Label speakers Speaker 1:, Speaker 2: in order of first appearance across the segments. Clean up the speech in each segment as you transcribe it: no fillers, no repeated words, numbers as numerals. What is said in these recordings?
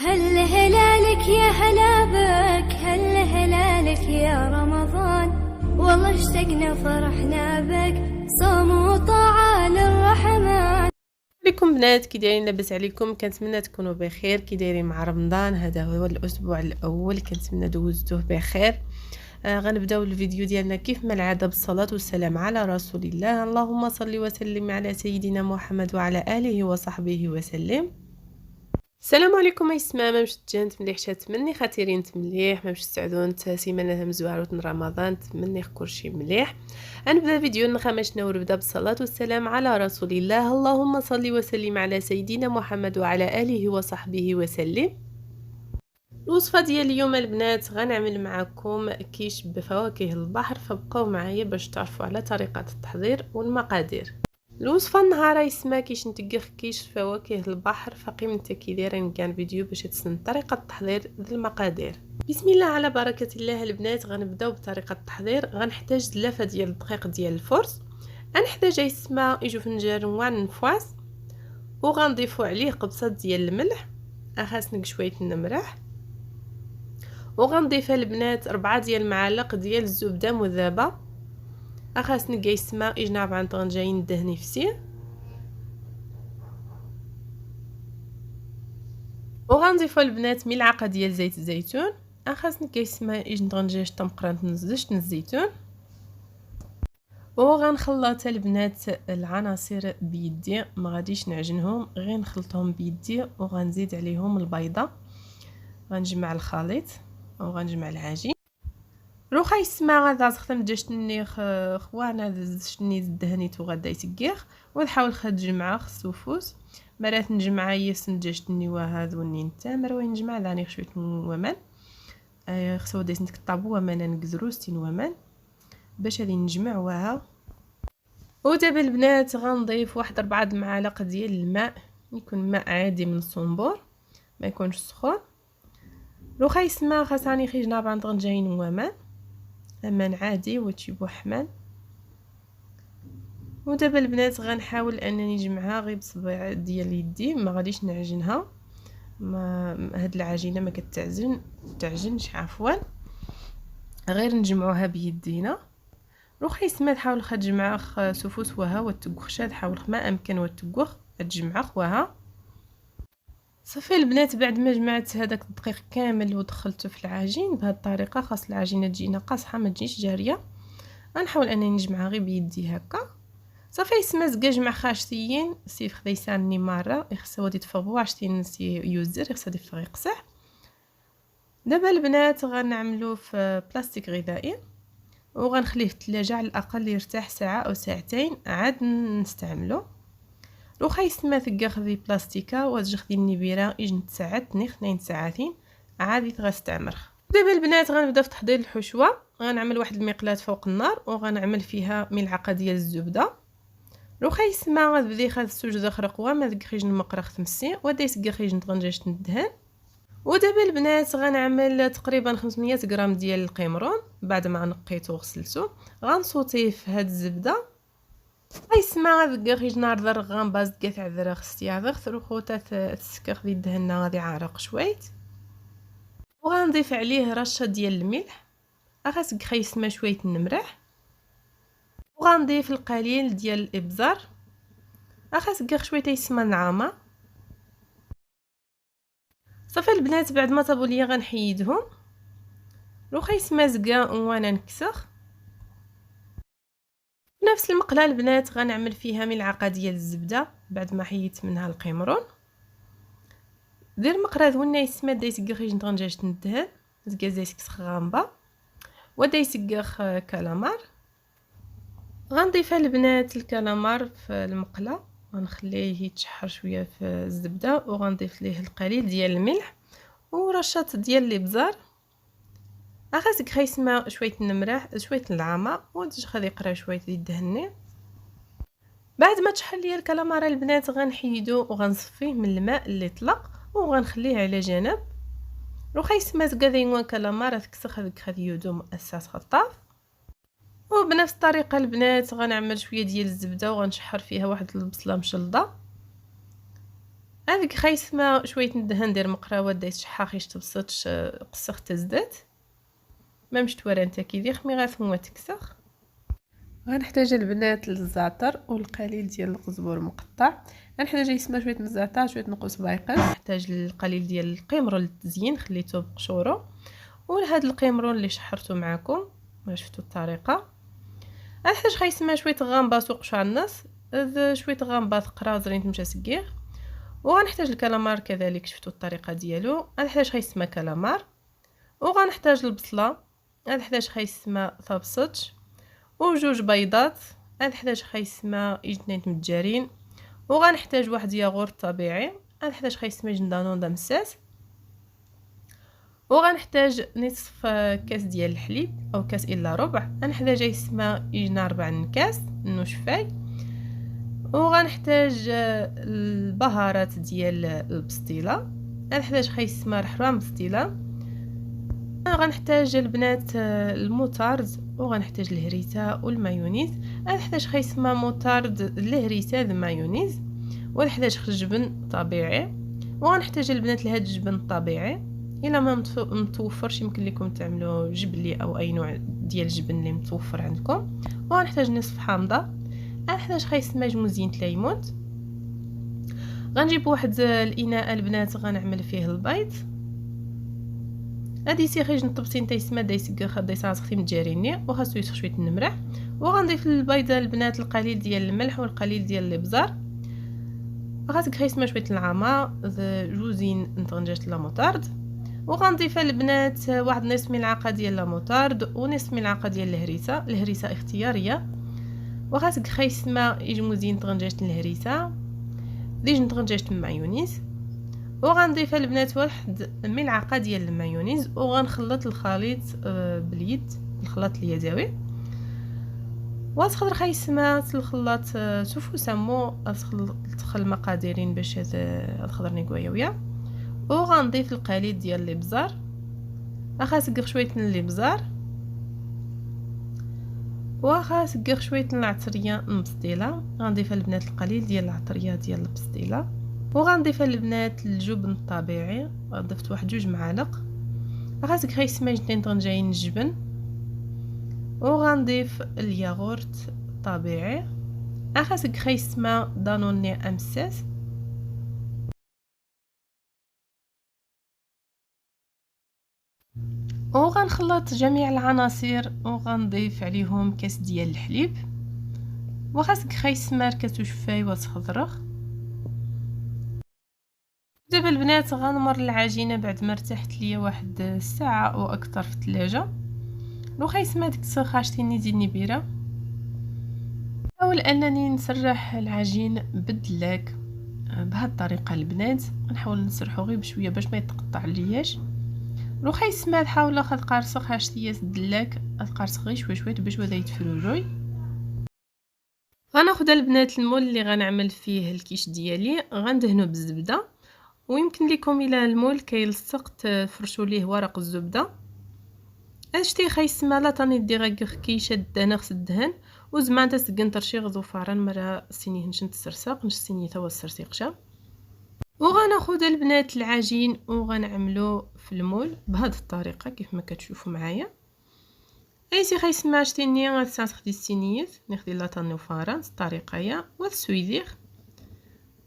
Speaker 1: هل هلالك يا هلا بك، هل هلالك يا رمضان، والله اشتقنا فرحنا بك، صوم وطاعة للرحمن.
Speaker 2: عليكم بنات، كي دايرين؟ لاباس عليكم؟ كنتمنى تكونوا بخير. كي دايرين مع رمضان؟ هذا هو الاسبوع الاول، كنتمنى دوزتوه بخير. غنبداو الفيديو ديالنا كيف ما العاده بالصلاه والسلام على رسول الله. اللهم صل وسلم على سيدنا محمد وعلى اله وصحبه وسلم. السلام عليكم ايسما، ما مشيت جانت مليح شات مني خاطرين مليح، ما مشيت سعدون سيمانه مزوارات رمضان، تمني كلشي مليح. غنبدا فيديو نخا شنو نبدا بالصلاه والسلام على رسول الله. اللهم صل وسلم على سيدنا محمد وعلى اله وصحبه وسلم. الوصفه ديال اليوم البنات غنعمل معكم كيش بفواكه البحر، فبقاو معايا باش تعرفوا على طريقه التحضير والمقادير. الوصفه النهار اسمها كيش نتقخ كيش فواكه البحر، فقيمتها كي دايرين كان فيديو باش تسن طريقه التحضير ذي المقادير. بسم الله على بركه الله البنات. غنبداو بطريقه التحضير. غنحتاج زلافه ديال الدقيق ديال الفرص، غنحتاج اسمها يجو فنجان وان نفواس، وغنضيفوا عليه قبصه ديال الملح، خاصني شويه النمرح، وغنضيفها البنات 4 ديال المعالق ديال الزبده مذابه، خاصني قيسما اجناب عن طنجين دهني فسيه، وغنضيف البنات ملعقه ديال زيت الزيتون، خاصني كيسما اجنطنجاج طمقرانت نزجت الزيتون، وغنخلط البنات العناصر بيدي، ما غاديش نعجنهم، غير نخلطهم بيدي، وغنزيد عليهم البيضه، غنجمع الخليط وغنجمع العجين. روخا يسمع غادا تخدم دجتني خوانا دجتني الدهنيت وغدا يتقيخ، ونحاول نجمع خصوفوس مرات نجمع يسن دجتني وهذا ونين تامر وين نجمع داني شويه ومان خصو ديس نكطابو ومان نكزروستين ومان باش غادي نجمع وها. ودابا البنات غنضيف واحد 4 معالق ديال الماء، يكون ماء عادي من الصنبور ما يكونش سخون. روخا يسمع خاصني خي جناب عن طنجين ومان امان عادي وتجيبو حمان. ودابا البنات غنحاول انني نجمعها غير بصبع ديال يدي، ما غاديش نعجنها، ما هاد العجينه ما تعجنش عفوا، غير نجمعوها بيدينا. روحي سما تحاول تجمع سفوس وها وتقخشها، تحاول ما امكن وتقخ تجمع خوها. صافي البنات بعد ما جمعت هذاك الدقيق كامل ودخلته في العجين بهذه الطريقه، خاص العجينه تجي ناقصه ما تجيش جاريه، غنحاول انني نجمعها غير بيدي هكا. صافي يسمى زكا جمع خاشتيين سيف خديساني مره يخصو ودي تفبو عشتين نسي يوزر يخصو ديفغ يقصح. دابا البنات غنعملو في بلاستيك غذائي وغنخليه في الثلاجه على الاقل يرتاح ساعه او ساعتين عاد نستعملو. روخا يسمى ثقا خذي بلاستيكا وتجي خدي النبيره يجن ساعتني 2 ساعتين عادي غنستعمر. دابا البنات غنبدا في تحضير الحشوه. غنعمل واحد المقلاة فوق النار وغنعمل فيها ملعقه ديال الزبده. روخا يسمى غادي خاص سوج خرقوا ما دقيقيش المقرا خمسي ودا يسقي خيج طنجاج ندهن. ودابا البنات غنعمل تقريبا 500 غرام ديال القمرون بعد ما نقيته وغسلته، غنصوتيه في هاد الزبده. يسمى غادي خيج نار ذرغان باز دقات عذرا خصتي عذر ثروخوتا تسكخ دي الدهنه غادي عارق شويت، وغنضيف عليه رشه ديال الملح، خاصك خيسمى شويه النمرح، وغنضيف القليل ديال الابزار، خاصك شويه يسمى نعامه. صافي البنات بعد ما طابوا ليا غنحيدهم. روخا يسمى زكا وانا نكسخ نفس المقله البنات غنعمل فيها ملعقه ديال الزبده بعد ما حيدت منها القمرون. دير مقراض ونا يسمى دا يسقخ طنجاج ندهن زكا زيت كسخ غامبا ودا يسقخ كالامار. غنضيف البنات الكالامار في المقله غنخليه يتشحر شويه في الزبده، وغنضيف ليه القليل ديال الملح ورشه ديال الابزار، خاصك خيسمى شويه النمرح شويه النعامه وتجي خدي يقرا شويه يدهني. بعد ما تشحر ليا الكالامار البنات غنحيدو وغنصفيه من الماء اللي طلق وغنخليه على جنب. روخا يسمى زكا كالامار تكسخ هذيك خدي يودو مؤسسات خطاف. وبنفس الطريقه البنات غنعمل شويه ديال الزبده وغنشحر فيها واحد البصله مشلضه، هذيك خايسمه شويه ندهن ندير مقراوه دايت شحاخيش تبسطش قسخ تزدات ما مشت ورا نتا كي دير مي غاثوما تكسخ. غنحتاج البنات الزعتر والقليل ديال القزبر مقطع. غنحتاج يسمى شويه من الزعتر شويه نقص بايقر. نحتاج القليل ديال القمرون للتزيين خليته بقشوره وهذا القمرون اللي شحرته معكم شفتوا الطريقه. غنحتاج خايسمى شويه غامباط وقشع النص شويه غامباط قرازرين تمشى سكير. وغنحتاج الكالامار كذلك شفتوا الطريقه ديالو. غنحتاج خايسمى كالامار وغنحتاج البصله. غنحتاج خايسمى طابسج وجوج بيضات. غنحتاج خايسمى اثنين متجارين وغنحتاج واحد ياغورت طبيعي. غنحتاج خايسمى جندانون دمساس وغنحتاج نصف كاس ديال الحليب او كاس الا ربع. غنحتاج يسمى يجنا 4 كاس نشفاي وغنحتاج البهارات ديال البسطيله. غنحتاج خايسمى رحرام بسطيله. غنحتاج البنات الموتارد وغنحتاج الهريسه والمايونيز. غنحتاج خايسمى موتارد الهريسه المايونيز ونحتاج جبن طبيعي وغنحتاج البنات لهاد الجبن الطبيعي. الا ما متوفرش يمكن لكم تعملوا جبلي او اي نوع ديال الجبن اللي متوفر عندكم. وغنحتاج نصف حامضه. غنحتاج خايسمى جموزين ليمون. غنجيب واحد الاناء البنات غنعمل فيه البيض. هادي سيخيج نطبسين تيسمى دايساختي متجاريني وخاصو يسخ شويه النمره. وغنضيف للبيضه البنات القليل ديال الملح والقليل ديال الابزار. غاتك خايسمى شويه العمى جوزين نطنجات لا موطارد. وغنضيف البنات واحد نصف ملعقه ديال لا موطارد ونصف ملعقه ديال الهريسه اختياريه. وغاتك خايسمى يجموزين طنجات الهريسه ديج نطنجات المايونيز. وغنضيف البنات واحد ملعقه ديال المايونيز وغنخلط الخليط باليد الخلاط اليدوي. وتقدر خايسمى الخلاط شوفوا سمو تدخل المقاديرين باش هذا الخضر نيكويا. وغنضيف القليل ديال الابزار. خاصك شويه من الابزار وخاصك شويه من العطريه المبسطيله. غنضيف البنات القليل ديال العطريه ديال البسطيله. وغنضيف البنات الجبن الطبيعي. ضفت واحد 2 معالق. خاصك خايسمى 2 طنجين الجبن. وغنضيف الياغورت الطبيعي. خاصك خايسمى دانوني امساس. وغنخلط جميع العناصر وغنضيف عليهم كاس ديال الحليب. وخاصك خايسمى ركاتو شفاي وتخضرخ. دابا البنات غنمر العجينه بعد ما ارتاحت ليا واحد الساعه او اكثر في الثلاجه. لو خايسمى ديك خاشتيني ديال النبيره. حاول انني نسرح العجين بالدلاك بهذه الطريقه البنات. نحاول نسرحو غير بشويه باش ما يتقطع لياش. لو خايسمى حاول اخذ قارصه خاشتيه الدلاك قارصه غير شويه شويه باش ودا يتفرجوي. غناخذ البنات المول اللي غنعمل فيه الكيش ديالي غندهنو بالزبده. ويمكن لكم الى المول كيلصق تفرشوا ليه ورق الزبده. اشتي خايسمى لا تاني دي غير كيشه الدهن خص الدهن وزمان تسقن ترشي غزوفارا مرة سينيه نش نتسرسق نش سينيه توا السرسيقشه. وغناخذ البنات العجين وغنعملو في المول بهذه الطريقه كيف ما كتشوفوا معايا. ايسي خايسمى شتيني غتاخدي السينيات ناخدي لا تاني وفارا الطريقه هي والسويدير.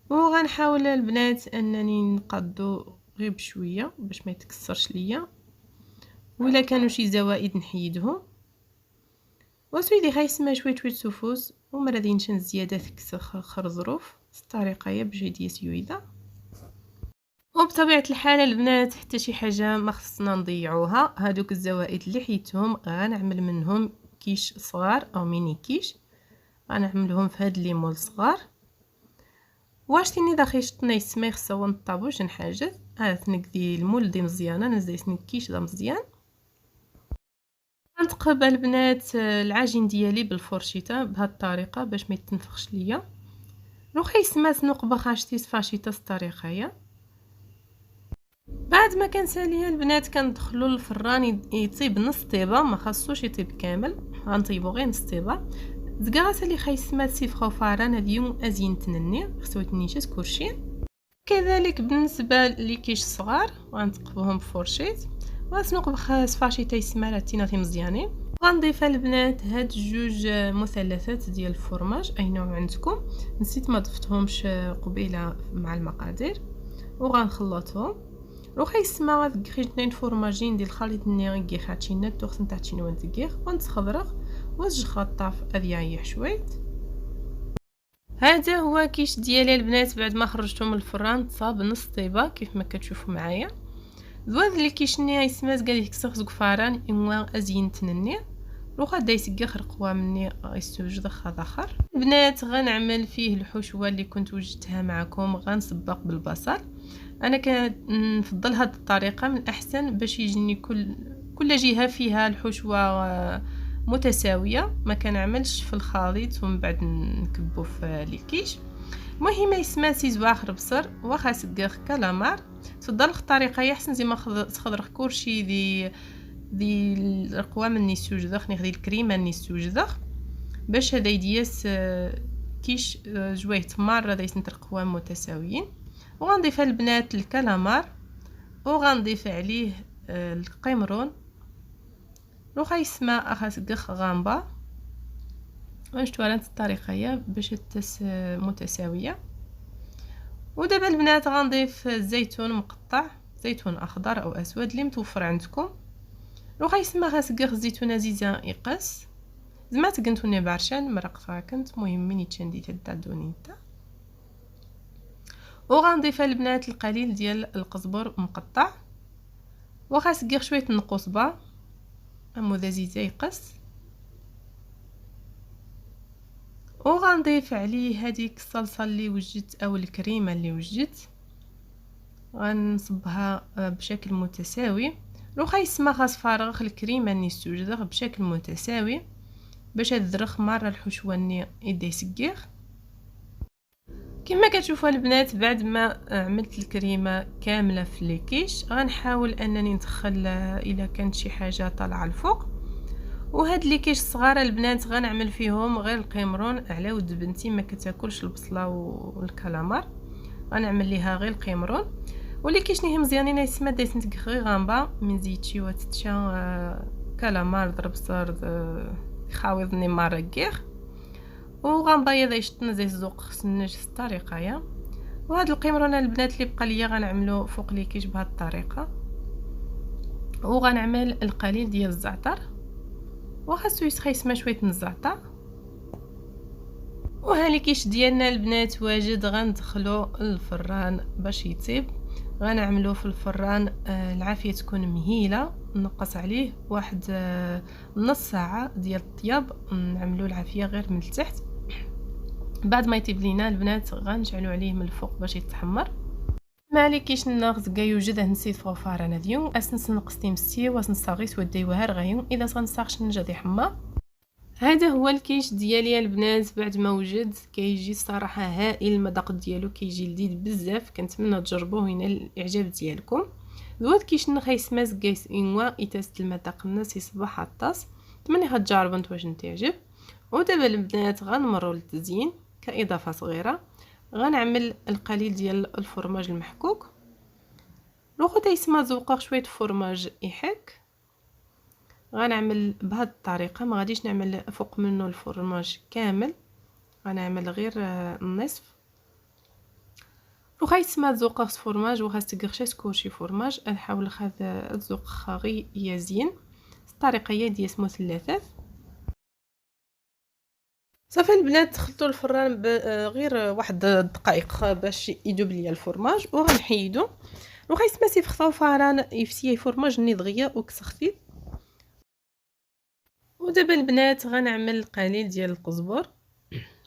Speaker 2: وغنحاول البنات انني نقادو غير بشويه باش ما يتكسرش ليا ولا كانوا شي زوائد نحيدهم. وسويدي خايسمى شويه سفوس ومرة دينشن زياده تكسخ خر ظروف الطريقه هي بجديه سويده. وبطبيعه الحال البنات حتى شي حاجه ما خصنا نضيعوها. هادوك الزوائد اللي حيتهم غنعمل منهم كيش صغار او ميني كيش. غنعملهم في هاد لي مول صغار. واش تيني داخيشتنا يسمى خصو نطابوش نحاجز. تنقدي المول دي مزيانه نزيت نكيش دا مزيان. غنتقب البنات العجين ديالي بالفرشيطه بهذه الطريقه باش ما يتنفخش ليا. لو خايسمى نقبه خاشتي فاشيطه الطريقه هي. بعد ما كنساليها البنات كندخلوا للفران يطيب نص طيبه ما خاصوش يطيب كامل. غنطيبو غير نص طيبه. زكاس اللي خايسمى سيفخو فاران هاد يوم ازين تنني خصو تنيشات كلشي. كذلك بالنسبه لكيش صغار غنثقبهم بفورشيط وغنطبخ سفاشي سمالاتينا مزيانين. غنضيف البنات هاد جوج مثلثات ديال الفرماج اي نوع عندكم، نسيت ما ضفتهمش قبيله مع المقادير، وغنخلطهم روح يسمى غتقخي 2 فرماجين ديال الخليط النيغي خاتشينا توخسن تاعتين وانتقيخ ونتخضرق وزج خطاف اذيا شويت. هذا هو كيش ديالي البنات بعد ما خرجته من الفران تصاب نص طيبه كيف ما كتشوفوا معايا. ذوذ اللي كيشني يسمى قال يكسخ زقفاران انوا ازين تنني روح دا يسقى خرقوا مني يستوجد خذ اخر. بنات غنعمل فيه الحشوه اللي كنت وجدتها معكم، غنسبق بالبصل. انا كنفضل هذه الطريقه من احسن باش يجيني كل جهه فيها الحشوه متساويه، ما كنعملش في الخليط ومن بعد نكبو في الكيش. المهم يسمى زواخر بصر واخا سقاخ كالامار. تفضل الطريقه هي احسن زي ما تخضر كلشي دي القوام النيسوجدخ نخدي الكريمه النيسوجدخ باش هذا يديس كيش جويه تمار هذا يسنتر قوام متساويين. وغنضيف البنات الكالامار وغنضيف عليه القمرون روح يسمى اخاسقخ غامبا ونشتو على الطريقه هي باش تس متساويه. ودابا البنات غنضيف الزيتون مقطع، زيتون اخضر او اسود اللي متوفر عندكم. روح يسمى خاسقخ الزيتونه زيزا يقص زعما تقنتوني بارشان مرق فاكنت مهم مني تشندي تدادوني نتا. وغنضيف البنات القليل ديال القزبر مقطع وخاسقخ شويه النقوصبه امو زيزا يقص. وغنضيف عليه هذيك الصلصه اللي وجدت او الكريمه اللي وجدت غنصبها بشكل متساوي. روح يسمى خاص فارغ الكريمه اللي استوجدها بشكل متساوي باش تذرخ مره الحشوه اللي يدي سقيخ. كما كتشوفوا البنات بعد ما عملت الكريمه كامله في الكيش غنحاول انني ندخل الا كانت شي حاجه طالعه الفوق. وهاد لي كيش صغار البنات غنعمل فيهم غير القمرون على ود بنتي ما كتاكلش البصله والكالامار، غنعمل ليها غير القمرون. واللي كيشنيه مزيانين يسمى دايس نتكخي غامبا من زيتشي وتتشا كالامار ضرب صار خاوضني ماركير وغامبا يدا يشطن زي الزوق خصناش الطريقه يا. وهاد القمرون البنات اللي بقى ليا غنعملو فوق لي كيش بهاد الطريقه. وغنعمل القليل ديال الزعتر وخاصو يسخى شويه من الزعتر. وهالي كيش ديالنا البنات واجد غندخلو الفران باش يطيب. غنعملو في الفران العافيه تكون مهيله نقص عليه واحد نص ساعه ديال الطياب نعملو العافيه غير من التحت. بعد ما يطيب لينا البنات غنشعلو عليه من الفوق باش يتحمر. مالي كيش ناخذ يوجد نسيت فوفارنا ديو اسنس نقصتي مستي واسنساغيس ودي وهر غيون اذا صنساغش نجدي حما. هذا هو الكيش ديالي البنات بعد ما وجد كيجي الصراحه هائل. المذاق ديالو كيجي لذيذ بزاف، كنتمنى تجربوه هنا الاعجاب ديالكم. ذوات كيش نخيس ماس كيس انوا يتست المذاق الناس يصبح الطاس. نتمنى تجربوا انت واش نتعجب. ودابا البنات غنمروا للتزيين كاضافه صغيره. غنعمل القليل ديال الفرماج المحكوك لوخو تيسمى زوقه شويه فرماج يحك. غنعمل بهذه الطريقه ما غاديش نعمل فوق منه الفرماج كامل، غنعمل غير النصف. وخا يسمى زوقه فرماج وخاص تقرشي كلشي فرماج نحاول خذ الزوق خاغي يزين. الطريقه هي ديال مثلثات. صافي البنات دخلتو الفران غير واحد الدقائق باش يذوب ليا الفرماج وغنحيدو. وخا يسمى سيف خطاو فران يفسي فرماج ني دغيا وكسختي. ودابا البنات غنعمل القليل ديال القزبر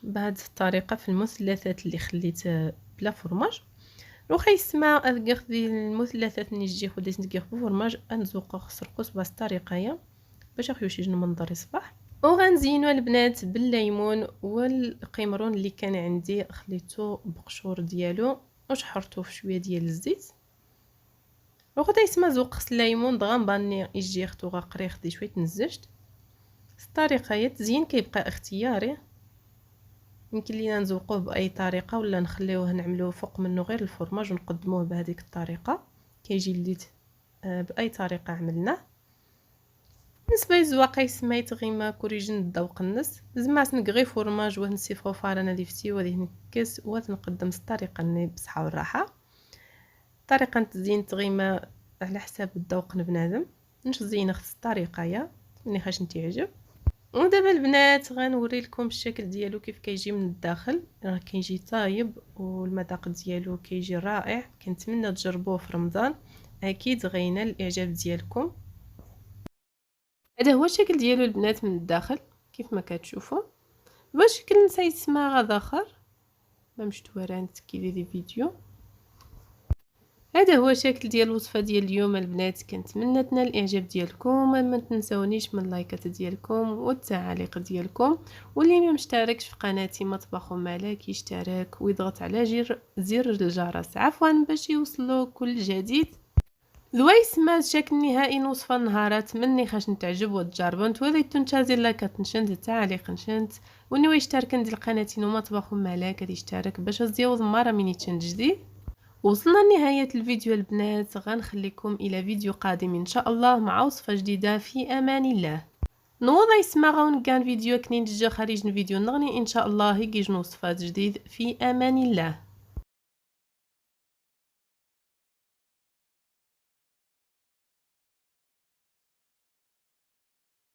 Speaker 2: بهذه الطريقه في المثلثات اللي خليت بلا فرماج. وخا يسمى اذكر ديال المثلثات اللي نجي خديت ندير بفرماج نزوق خسرقوس بهذه الطريقه هي باش اخيو شي منظر يصبح. وغنزينوا البنات بالليمون والقمرون اللي كان عندي خليته بقشور ديالو وشحرته في شويه ديال الزيت. وخدا يسمى زوق الليمون دغا باني يجي ختو غقري خدي شويه نزجت. الطريقه هي التزيين كيبقى اختياري. يمكن لينا نزوقوه باي طريقه ولا نخليوه نعملوه فوق منه غير الفرماج ونقدموه بهذيك الطريقه، كيجي لذيذ باي طريقه عملناه. بالنسبه للزواقي سميت غيما كوريجين الذوق النس، زعما نقغي فرماج ونسيفو فارنا ليفتي وهذه نكس وتنقدم الطريقه اللي بصحه والراحه. طريقه تزيين غيما على حساب الذوق بنادم، نش زينه خص الطريقه يا ملي خاش نتيعجب. ودابا البنات غنوري لكم الشكل ديالو كيف كيجي من الداخل، راه كيجي طايب والمذاق ديالو كيجي رائع. كنتمنى تجربوه في رمضان، اكيد غينال الاعجاب ديالكم. هذا هو الشكل ديالو البنات من الداخل كيف ما كتشوفوا. باش شكل نسيت اسمها غدا اخر ما مشت ورانت كيدير فيديو. هذا هو الشكل ديال الوصفه ديال اليوم البنات، كنتمنى تنال الاعجاب ديالكم. ما تنسونيش من اللايكات ديالكم والتعاليق ديالكم، واللي ما مشتركش في قناتي مطبخ مالك يشترك ويضغط على زر الجرس باش يوصلوا كل جديد. ذويس ما الشكل النهائي نوصفه النهارات مني خاش نتعجب وتجربوا نتولي تنتازي لايكات نشنت التعاليق نشنت وني يشترك ندير قناتي مطبخ مالك يشترك باش تزيوض مره مني جديد. وصلنا لنهاية الفيديو البنات، غنخليكم الى فيديو قادم ان شاء الله مع وصفة جديدة في امان الله. نوض يسمع غون كان فيديو كنين جا خارج فيديو نغني ان شاء الله يجي وصفات جديد في امان الله.